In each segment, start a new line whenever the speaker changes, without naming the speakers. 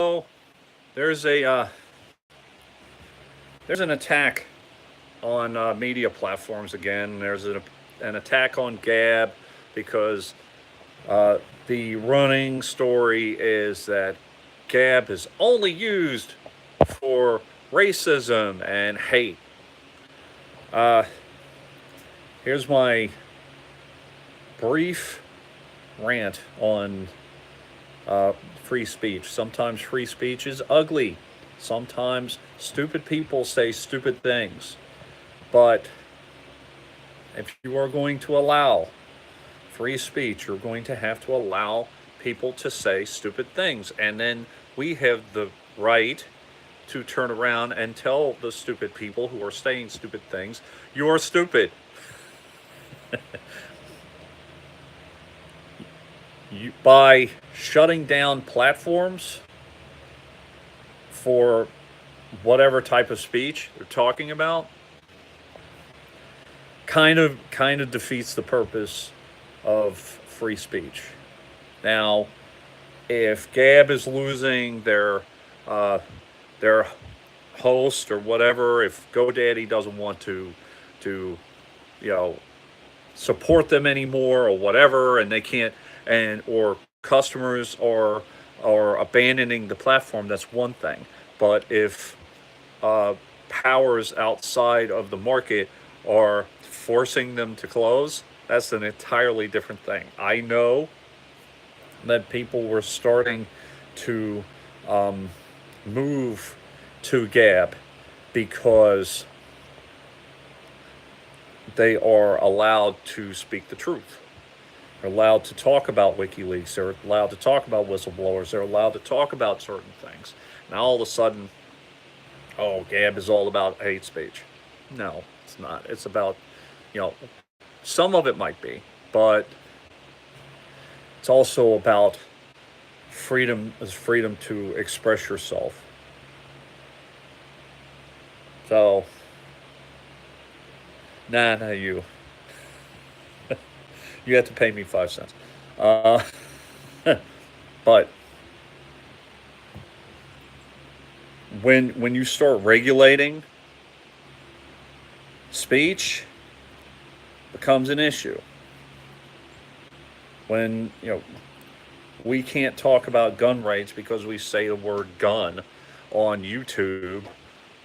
So there's there's an attack on media platforms again. There's an attack on Gab because uh, the running story is that Gab is only used for racism and hate. Uh, Here's my brief rant on free speech. Sometimes free speech is ugly. Sometimes stupid people say stupid things. But if you are going to allow free speech, you're going to have to allow people to say stupid things. And then we have the right to turn around and tell the stupid people who are saying stupid things, you're stupid. By shutting down platforms for whatever type of speech they're talking about, kind of defeats the purpose of free speech. Now, if Gab is losing uh, their host or whatever, if GoDaddy doesn't want to you know support them anymore or whatever, and they can't, and or customers are abandoning the platform, that's one thing. But if powers outside of the market are forcing them to close, that's an entirely different thing. I know that people were starting to move to Gab because they are allowed to speak the truth. They're allowed to talk about WikiLeaks. They're allowed to talk about whistleblowers. They're allowed to talk about certain things. Now all of a sudden, oh, Gab is all about hate speech. No, it's not. It's about, you know, some of it might be, but it's also about freedom to express yourself. So, nah, not you. You have to pay me 5 cents. Uh, but when you start regulating speech, becomes an issue. When we can't talk about gun rights because we say the word gun on YouTube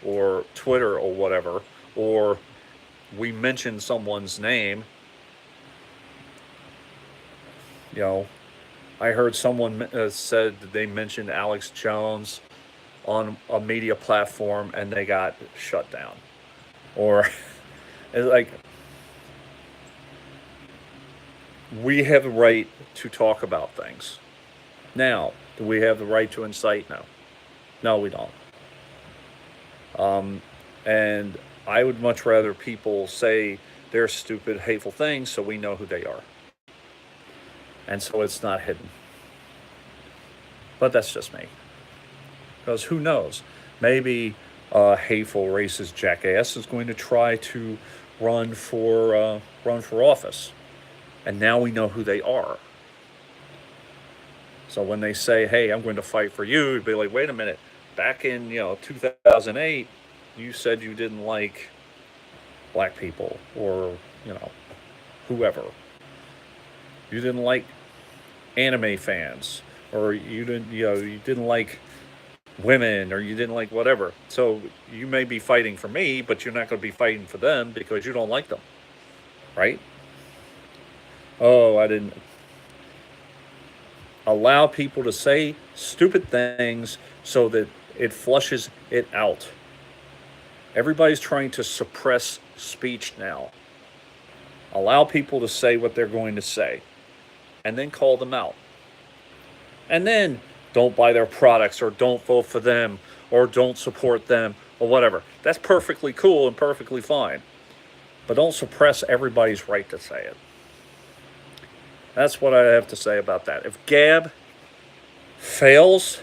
or Twitter or whatever, or we mention someone's name. You know, I heard someone said that they mentioned Alex Jones on a media platform and they got shut down. Or it's like, we have the right to talk about things. Now, do we have the right to incite? No. No, we don't. And I would much rather people say their stupid, hateful things so we know who they are. And so it's not hidden. But that's just me. Because who knows? Maybe a hateful, racist jackass is going to try to run for office, and now we know who they are. So when they say, "Hey, I'm going to fight for you," you'd be like, "Wait a minute! Back in 2008, you said you didn't like black people or whoever. You didn't like anime fans, or you didn't like women, or you didn't like whatever. So you may be fighting for me, but you're not going to be fighting for them because you don't like them, right?" Oh, I didn't allow people to say stupid things so that it flushes it out. Everybody's trying to suppress speech now. Allow people to say what they're going to say and then call them out. And then don't buy their products or don't vote for them or don't support them or whatever. That's perfectly cool and perfectly fine. But don't suppress everybody's right to say it. That's what I have to say about that. If Gab fails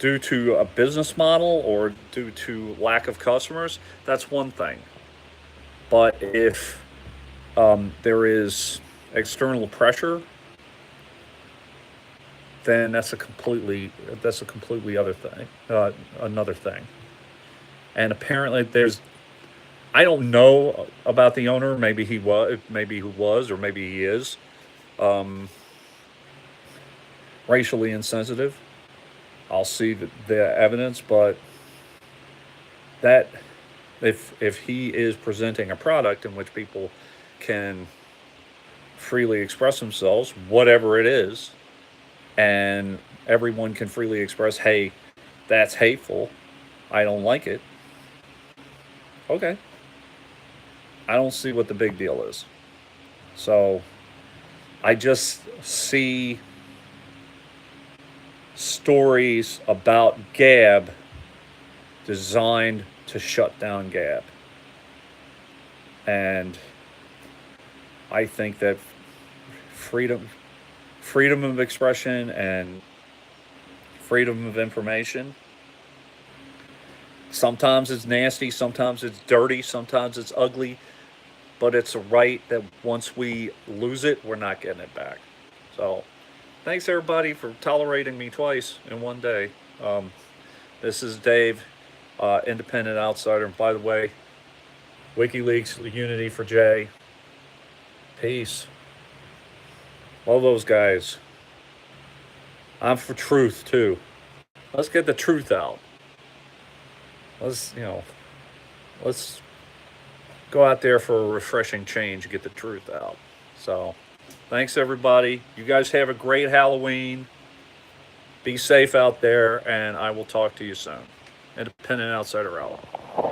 due to a business model or due to lack of customers, that's one thing. But if there is external pressure then that's a completely other thing, another thing. And apparently, I don't know about the owner. Maybe he was, or maybe he is um, racially insensitive. I'll see the evidence, but that if he is presenting a product in which people can freely express themselves, whatever it is, and everyone can freely express, hey, that's hateful, I don't like it. Okay, I don't see what the big deal is. So I just see stories about Gab designed to shut down Gab. And I think that freedom freedom of expression and freedom of information, sometimes it's nasty, sometimes it's dirty, sometimes it's ugly, but it's a right that once we lose it, we're not getting it back. So thanks everybody for tolerating me twice in one day. Um, this is Dave, independent outsider. And by the way, WikiLeaks, Unity for Jay. Peace. Love those guys. I'm for truth too. Let's get the truth out. Let's let's go out there for a refreshing change and get the truth out. So, thanks everybody. You guys have a great Halloween. Be safe out there, and I will talk to you soon. Independent outsider out.